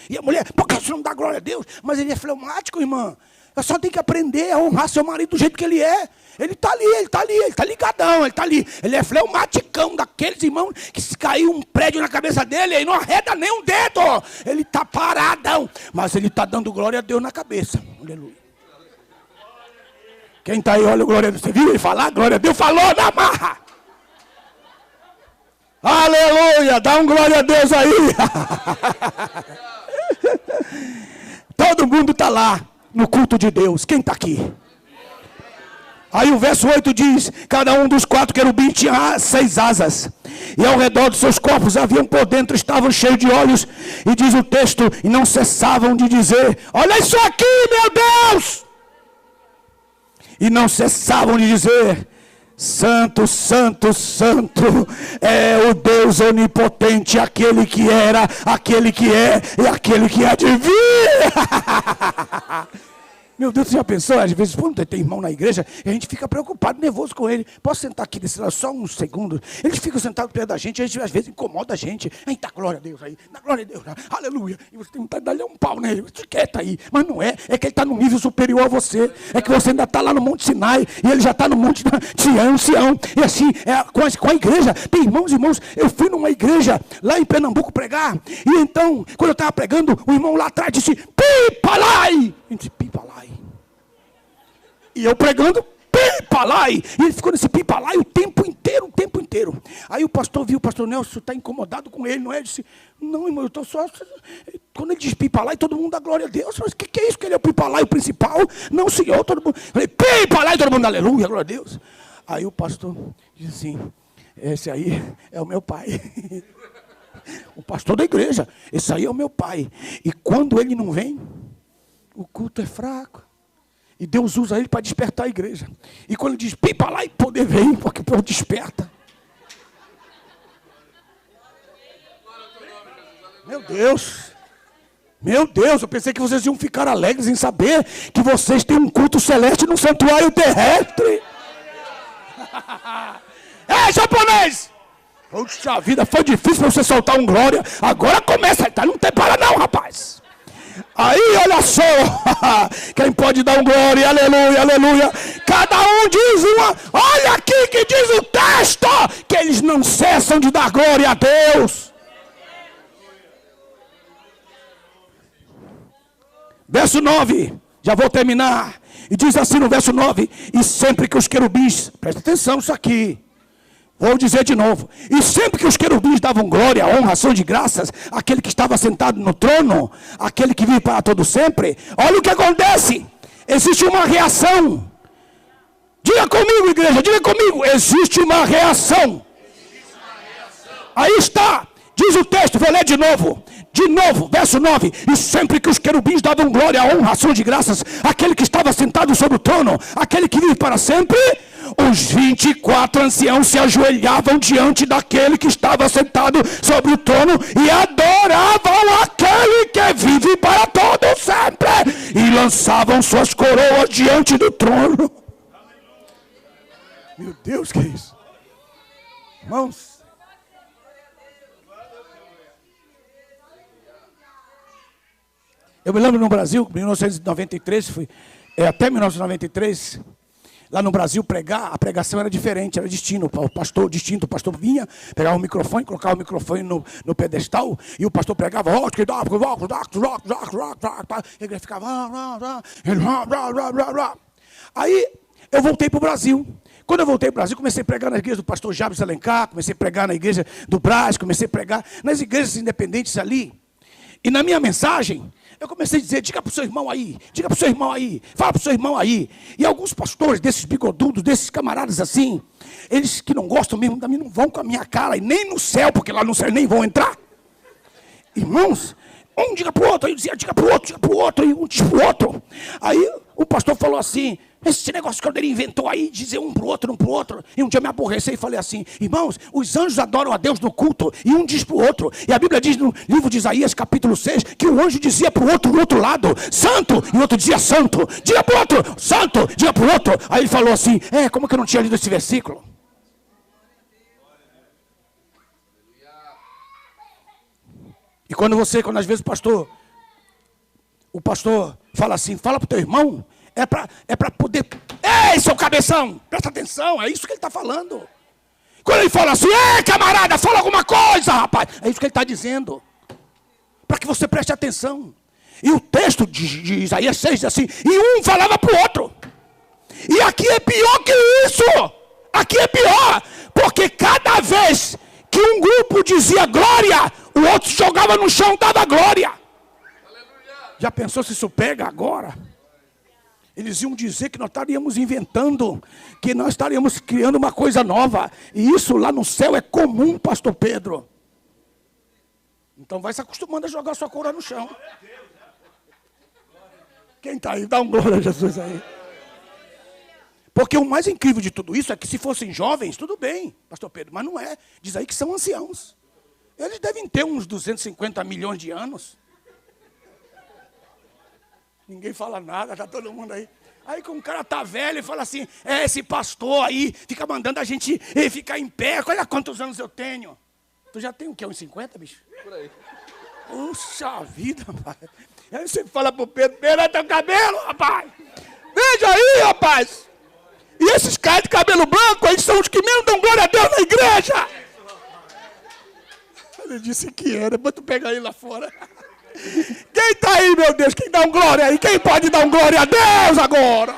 E a mulher, por que você não dá glória a Deus? Mas ele é fleumático, irmã. Eu só tenho que aprender a honrar seu marido do jeito que ele é. Ele está ali, ele está ligadão, ele está ali. Ele é fleumaticão, daqueles irmãos que se cair um prédio na cabeça dele, ele não arreda nem um dedo. Ele está paradão, mas ele está dando glória a Deus na cabeça. Aleluia. Quem está aí, olha, glória a Deus. Você viu ele falar? Glória a Deus, falou na marra. Aleluia, dá um glória a Deus aí. Todo mundo está lá no culto de Deus. Quem está aqui? Aí o verso 8 diz: cada um dos 4 querubins tinha 6 asas, e ao redor dos seus corpos haviam por dentro, estavam cheios de olhos. E diz o texto: e não cessavam de dizer: olha isso aqui, meu Deus! E não cessavam de dizer: Santo, Santo, Santo é o Deus onipotente, aquele que era, aquele que é e aquele que há de vir. Meu Deus, você já pensou? Às vezes, quando tem irmão na igreja, a gente fica preocupado, nervoso com ele. Posso sentar aqui desse lado só uns segundos? Eles ficam sentados perto da gente, às vezes incomoda a gente. Aí dá glória a Deus aí, dá glória a Deus, aleluia. E você tem vontade de dar um pau nele, você quer aí. Mas não é, é que ele está num nível superior a você. É que você ainda está lá no Monte Sinai, e ele já está no Monte Sião. E assim, com a igreja, tem irmãos, eu fui numa igreja lá em Pernambuco pregar, e então, quando eu estava pregando, o irmão lá atrás disse: Pipalai! Eu disse: Pipalai. E eu pregando, Pipalai. E ele ficou nesse Pipalai o tempo inteiro. Aí o pastor viu, o pastor Nelson está incomodado com ele, não é? Ele disse: não, irmão, eu estou só... Quando ele diz Pipalai, todo mundo dá glória a Deus. Mas o que é isso? Que ele é o Pipalai, o principal? Não, senhor, todo mundo... Eu falei: Pipalai, todo mundo, aleluia, glória a Deus. Aí o pastor disse assim: esse aí é o meu pai. O pastor da igreja, esse aí é o meu pai. E quando ele não vem, o culto é fraco. E Deus usa ele para despertar a igreja. E quando ele diz Pipalai, poder vem, porque o povo desperta. Meu Deus, eu pensei que vocês iam ficar alegres em saber que vocês têm um culto celeste num santuário terrestre. Ei, japonês! Puxa vida, foi difícil para você soltar um glória. Agora começa, tá? Não tem para não, rapaz. Aí, olha só, quem pode dar um glória, aleluia, aleluia. Cada um diz uma, olha aqui que diz o texto, que eles não cessam de dar glória a Deus. Verso 9, já vou terminar. E diz assim no verso 9: e sempre que os querubins, presta atenção isso aqui. Vou dizer de novo. E sempre que os querubins davam glória, honra, ação de graças àquele que estava sentado no trono, aquele que vive para todo sempre, olha o que acontece. Existe uma reação. Diga comigo, igreja, diga comigo. Existe uma reação. Aí está. Diz o texto, vou ler de novo. De novo, verso 9. E sempre que os querubins davam glória, honra, ação de graças àquele que estava sentado sobre o trono, aquele que vive para sempre, os 24 anciãos se ajoelhavam diante daquele que estava sentado sobre o trono e adoravam aquele que vive para todo sempre, e lançavam suas coroas diante do trono. Meu Deus, que é isso? Irmãos, eu me lembro no Brasil, em 1993, até 1993, lá no Brasil pregar, a pregação era diferente, era distinto. O pastor vinha, pegava o microfone, colocava o microfone no pedestal, e o pastor pregava, ele ficava, aí eu voltei para o Brasil. Quando eu voltei para o Brasil, comecei a pregar na igreja do pastor Jabes Alencar, comecei a pregar na igreja do Brás, comecei a pregar nas igrejas independentes ali. E na minha mensagem, Eu comecei a dizer, diga para o seu irmão aí, diga para o seu irmão aí, fala para o seu irmão aí. E alguns pastores desses bigodudos, desses camaradas assim, eles que não gostam mesmo da mim, não vão com a minha cara, e nem no céu, porque lá no céu nem vão entrar. Irmãos, um diga para o outro, aí eu dizia, diga para o outro, e um diz para o outro. Aí o pastor falou assim, esse negócio que o Alderi inventou aí, dizer um para o outro. E um dia eu me aborreci e falei assim, irmãos, os anjos adoram a Deus no culto, e um diz para o outro. E a Bíblia diz no livro de Isaías, capítulo 6, que o anjo dizia para o outro, do outro lado, santo, e o outro dizia santo. Diga para o outro, santo, diga para o outro. Aí ele falou assim, como que eu não tinha lido esse versículo? E quando às vezes o pastor fala assim, fala para o teu irmão, é para poder, ei, seu cabeção, presta atenção, é isso que ele está falando. Quando ele fala assim, ei, camarada, fala alguma coisa, rapaz, é isso que ele está dizendo, para que você preste atenção. E o texto de Isaías 6 diz assim, e um falava para o outro, e aqui é pior que isso, aqui é pior, porque cada vez que um grupo dizia glória, o outro jogava no chão, dava glória. Já pensou se isso pega agora? Eles iam dizer que nós estaríamos inventando, que nós estaríamos criando uma coisa nova. E isso lá no céu é comum, pastor Pedro. Então vai se acostumando a jogar sua coroa no chão. Quem está aí? Dá um glória a Jesus aí. Porque o mais incrível de tudo isso é que se fossem jovens, tudo bem, pastor Pedro, mas não é. Diz aí que são anciãos. Eles devem ter uns 250 milhões de anos. Ninguém fala nada, está todo mundo aí. Aí que um cara tá velho e fala assim, esse pastor aí fica mandando a gente ficar em pé. Olha quantos anos eu tenho. Tu já tem o quê? Uns 50, bicho? Por aí. Puxa vida, rapaz. Aí você fala pro Pedro, Pedro, é teu cabelo, rapaz. Veja aí, rapaz. E esses caras de cabelo branco, eles são os que mesmo dão glória a Deus na igreja. Ele disse que era, depois tu pega ele lá fora. Quem está aí, meu Deus? Quem dá um glória aí? Quem pode dar um glória a Deus agora?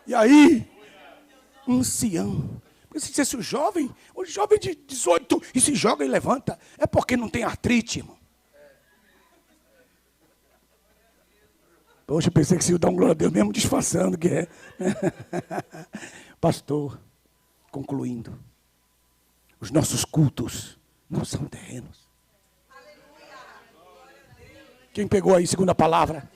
E aí, um ancião. Se dissesse o jovem de 18 e se joga e levanta, é porque não tem artrite, irmão. Poxa, eu pensei que se eu dar um glória a Deus mesmo disfarçando que é. Pastor, concluindo, os nossos cultos não são terrenos. Quem pegou aí, segunda palavra?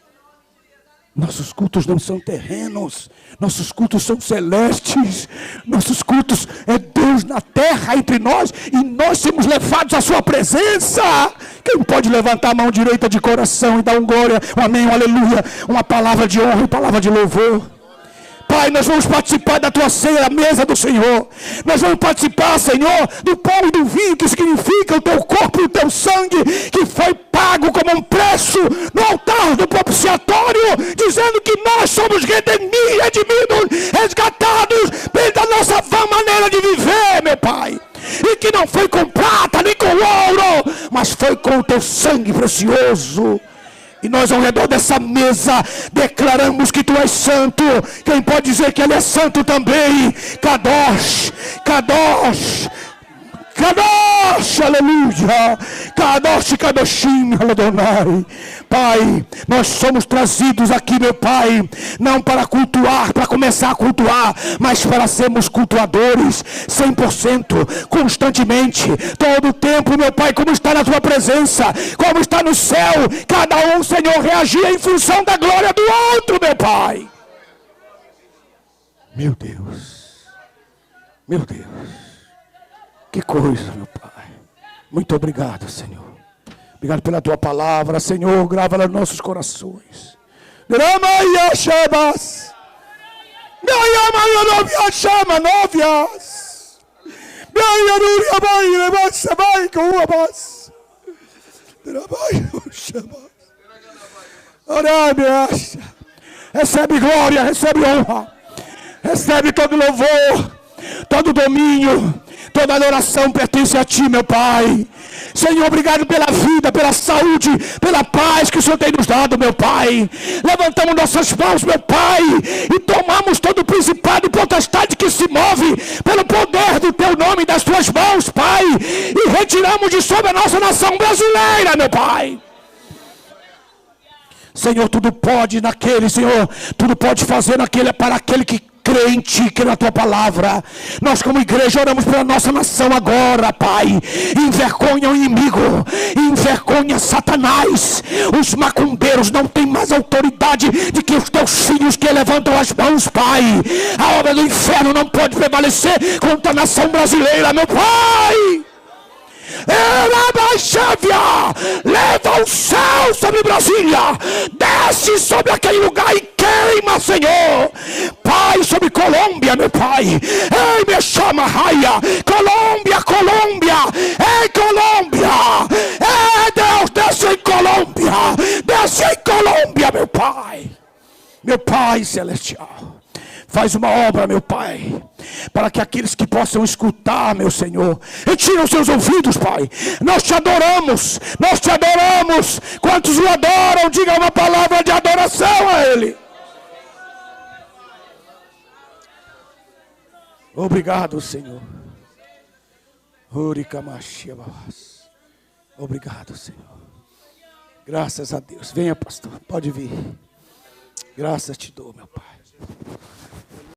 Nossos cultos não são terrenos. Nossos cultos são celestes. Nossos cultos é Deus na terra entre nós. E nós somos levados à sua presença. Quem pode levantar a mão direita de coração e dar um glória, um amém, um aleluia, uma palavra de honra e palavra de louvor? Pai, nós vamos participar da tua ceia, a mesa do Senhor. Nós vamos participar, Senhor, do pão e do vinho, que significa o teu corpo e o teu sangue, que foi pago como um preço no altar do propiciatório, dizendo que nós somos redimidos, resgatados pela nossa vã maneira de viver, meu Pai. E que não foi com prata nem com ouro, mas foi com o teu sangue precioso. E nós ao redor dessa mesa declaramos que tu és santo. Quem pode dizer que ele é santo também? Kadosh, Kadosh, Kadosh, aleluia. Kadosh, Kadoshim, Adonai. Pai, nós somos trazidos aqui, meu Pai, não para cultuar, para começar a cultuar, mas para sermos cultuadores 100%, constantemente, todo o tempo, meu Pai, como está na tua presença, como está no céu, cada um, Senhor, reagia em função da glória do outro, meu Pai. Meu Deus, que coisa, meu Pai. Muito obrigado, Senhor. Obrigado pela tua palavra, Senhor. Grava-la nos nossos corações. Recebe glória, recebe honra. Recebe todo louvor, todo domínio. Toda adoração pertence a ti, meu Pai. Senhor, obrigado pela vida, pela saúde, pela paz que o Senhor tem nos dado, meu Pai. Levantamos nossas mãos, meu Pai, e tomamos todo o principado e potestade que se move pelo poder do teu nome e das tuas mãos, Pai. E retiramos de sobre a nossa nação brasileira, meu Pai. Senhor, tudo pode naquele, Senhor, tudo pode fazer naquele, para aquele que crê em Ti, crê na Tua palavra. Nós como igreja oramos pela nossa nação agora, Pai. Envergonha o inimigo, envergonha Satanás. Os macumbeiros não têm mais autoridade de que os Teus filhos que levantam as mãos, Pai. A obra do inferno não pode prevalecer contra a nação brasileira, meu Pai. Leva o céu sobre Brasília, desce sobre aquele lugar e queima, Senhor. Pai, sobre Colômbia, meu Pai. Ei, me chama, raia. Colômbia, Colômbia. Ei, Colômbia. Ei, Deus, desce em Colômbia. Desce em Colômbia, meu Pai. Meu Pai celestial. Faz uma obra, meu Pai, para que aqueles que possam escutar, meu Senhor, retira os seus ouvidos, Pai. Nós te adoramos, nós te adoramos. Quantos o adoram, diga uma palavra de adoração a Ele. Obrigado, Senhor. Obrigado, Senhor. Graças a Deus. Venha, pastor, pode vir. Graças te dou, meu Pai.